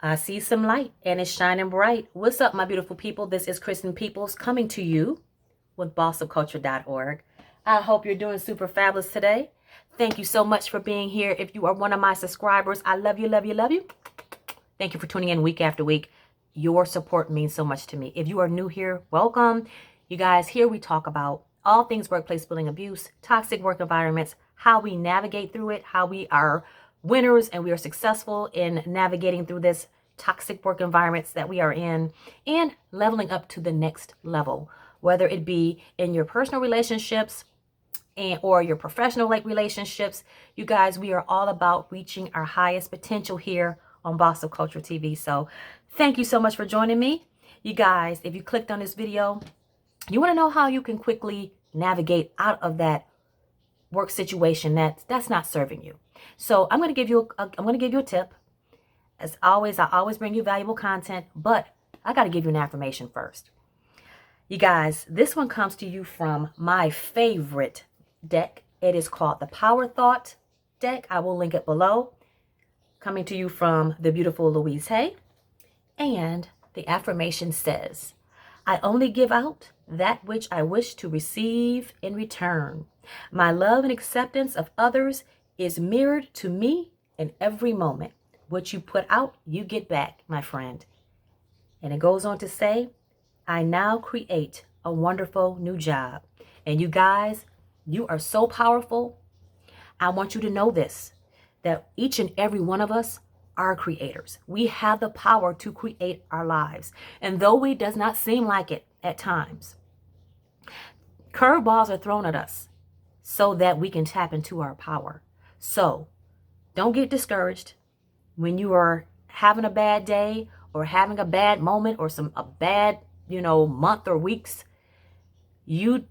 I see some light and it's shining bright. What's up, my beautiful people? This is Kristen Peoples coming to you with bossofculture.org. I hope you're doing super fabulous today. Thank you so much for being here. If you are one of my subscribers, I love you, love you, love you. Thank you for tuning in week after week. Your support means so much to me. If you are new here, welcome. You guys, here we talk about all things workplace bullying, abuse, toxic work environments, how we navigate through it, how we are winners and we are successful in navigating through this toxic work environments that we are in, and leveling up to the next level, whether it be in your personal relationships or your professional relationships. You guys, we are all about reaching our highest potential here on Boss of Culture TV. So thank you so much for joining me. You guys, if you clicked on this video, you want to know how you can quickly navigate out of that work situation that's not serving you. So I'm going to give you a tip. As always, I always bring you valuable content, but I got to give you an affirmation first. You guys, this one comes to you from my favorite deck. It is called the Power Thought deck. I will link it below. Coming to you from the beautiful Louise Hay. And the affirmation says, I only give out that which I wish to receive in return. My love and acceptance of others is mirrored to me in every moment. What you put out, you get back, my friend. And it goes on to say, I now create a wonderful new job. And you guys, you are so powerful. I want you to know this, that each and every one of us are creators. We have the power to create our lives. And though it does not seem like it at times, curveballs are thrown at us so that we can tap into our power. So don't get discouraged when you are having a bad day or having a bad moment or a bad, month or weeks. You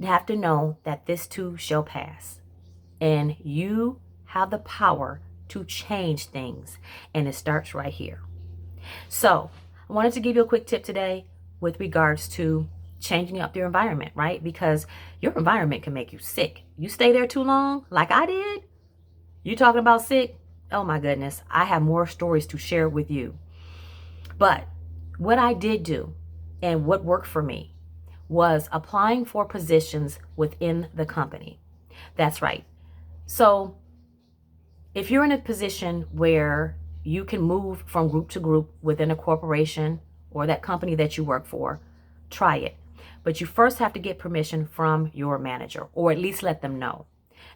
have to know that this too shall pass. And you have the power to change things. And it starts right here. So I wanted to give you a quick tip today with regards to changing up your environment, right? Because your environment can make you sick. You stay there too long, like I did. You talking about sick? Oh my goodness. I have more stories to share with you. But what I did do and what worked for me was applying for positions within the company. That's right. So if you're in a position where you can move from group to group within a corporation or that company that you work for, try it. But you first have to get permission from your manager, or at least let them know.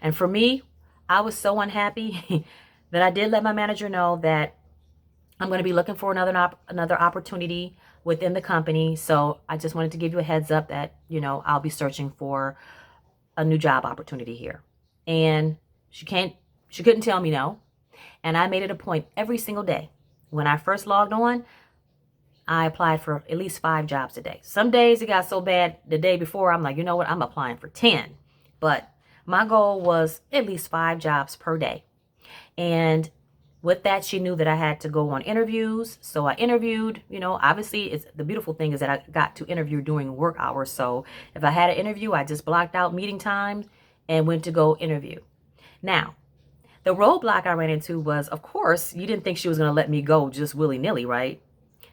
And for me, I was so unhappy that I did let my manager know that I'm going to be looking for another opportunity within the company. So I just wanted to give you a heads up that, I'll be searching for a new job opportunity here. And she couldn't tell me no. And I made it a point every single day. When I first logged on, I applied for at least 5 jobs a day. Some days it got so bad the day before, I'm like, you know what? I'm applying for 10. But my goal was at least 5 jobs per day. And with that, she knew that I had to go on interviews. So I interviewed, obviously the beautiful thing is that I got to interview during work hours. So if I had an interview, I just blocked out meeting times and went to go interview. Now, the roadblock I ran into was, of course, you didn't think she was going to let me go just willy-nilly, right?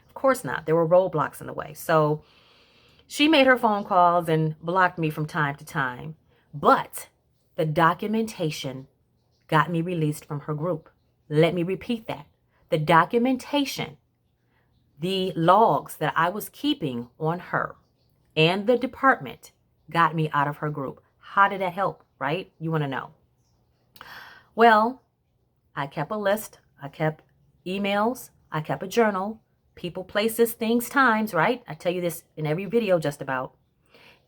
Of course not. There were roadblocks in the way. So she made her phone calls and blocked me from time to time. But the documentation got me released from her group. Let me repeat that. The documentation, the logs that I was keeping on her and the department got me out of her group. How did that help, right? You want to know. Well, I kept a list. I kept emails. I kept a journal. People, places, things, times, right? I tell you this in every video just about.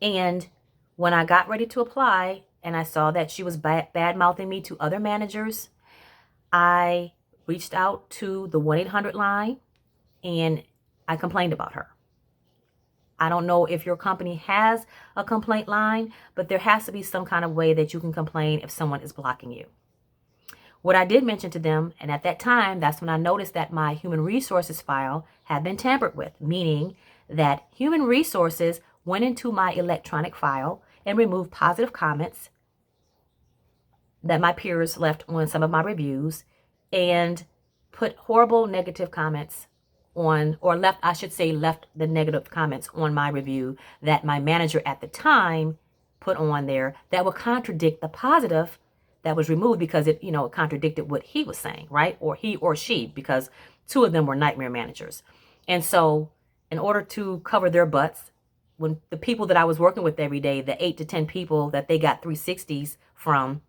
And when I got ready to apply and I saw that she was bad-mouthing me to other managers, I reached out to the 1-800 line and I complained about her. I don't know if your company has a complaint line, but there has to be some kind of way that you can complain if someone is blocking you. What I did mention to them, and at that time, that's when I noticed that my human resources file had been tampered with, meaning that human resources went into my electronic file and removed positive comments that my peers left on some of my reviews and put horrible negative comments on, or left the negative comments on my review that my manager at the time put on there that would contradict the positive that was removed, because it contradicted what he was saying, right? Or he or she, because two of them were nightmare managers. And so in order to cover their butts, when the people that I was working with every day, the 8 to 10 people that they got 360s from,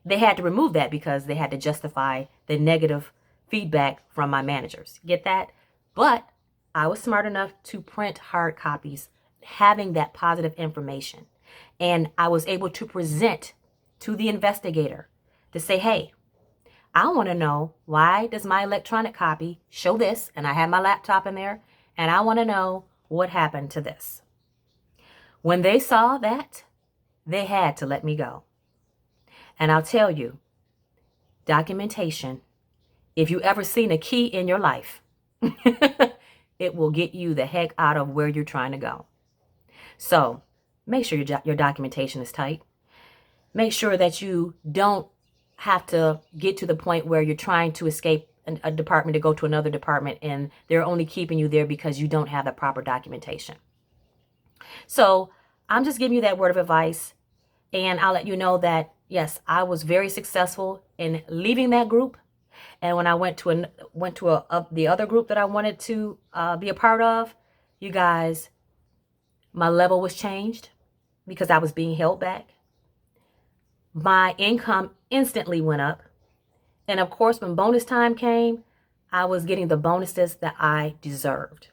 they had to remove that because they had to justify the negative feedback from my managers. Get that? But I was smart enough to print hard copies having that positive information. And I was able to present to the investigator to say, hey, I want to know, why does my electronic copy show this? And I had my laptop in there, and I want to know what happened to this. When they saw that, they had to let me go. And I'll tell you, documentation, if you ever seen a key in your life, it will get you the heck out of where you're trying to go. So make sure your documentation is tight. Make sure that you don't have to get to the point where you're trying to escape a department to go to another department, and they're only keeping you there because you don't have the proper documentation. So I'm just giving you that word of advice, and I'll let you know that, yes, I was very successful in leaving that group. And when I went to the other group that I wanted to be a part of, you guys, my level was changed because I was being held back. My income instantly went up. And of course, when bonus time came, I was getting the bonuses that I deserved.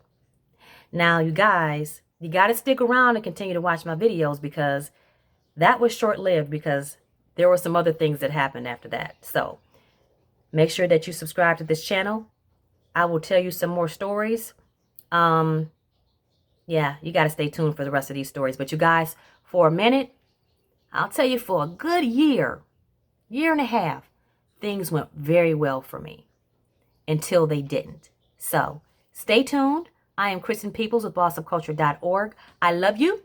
Now, you guys, you got to stick around and continue to watch my videos, because that was short-lived, because there were some other things that happened after that. So make sure that you subscribe to this channel. I will tell you some more stories. Yeah, you got to stay tuned for the rest of these stories. But you guys, for a minute, I'll tell you, for a good year and a half, things went very well for me until they didn't. So stay tuned. I am Kristen Peoples with bossofculture.org. I love you.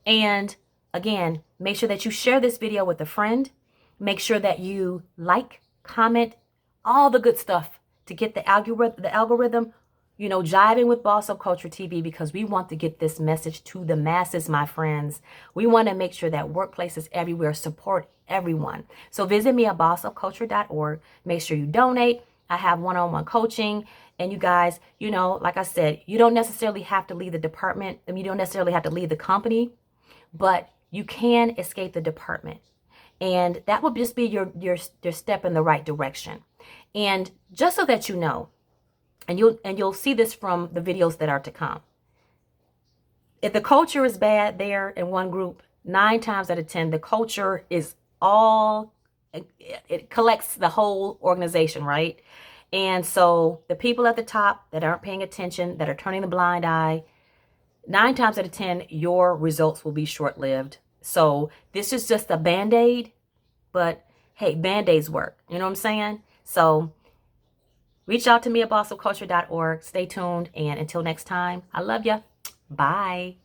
And again, make sure that you share this video with a friend. Make sure that you like, comment, all the good stuff to get the algorithm, jiving with Boss of Culture TV, because we want to get this message to the masses, my friends. We want to make sure that workplaces everywhere support everyone. So visit me at bossofculture.org. Make sure you donate. I have one-on-one coaching. And you guys, like I said, you don't necessarily have to leave the department. You don't necessarily have to leave the company, but you can escape the department. And that will just be your step in the right direction. And just so that you know, and you'll see this from the videos that are to come. If the culture is bad there in one group, 9 times out of 10, the culture is it collects the whole organization, right? And so the people at the top that aren't paying attention, that are turning the blind eye, 9 times out of 10, your results will be short-lived. So this is just a Band-Aid, but hey, Band-Aids work. You know what I'm saying? So reach out to me at bossofculture.org. Stay tuned. And until next time, I love you. Bye.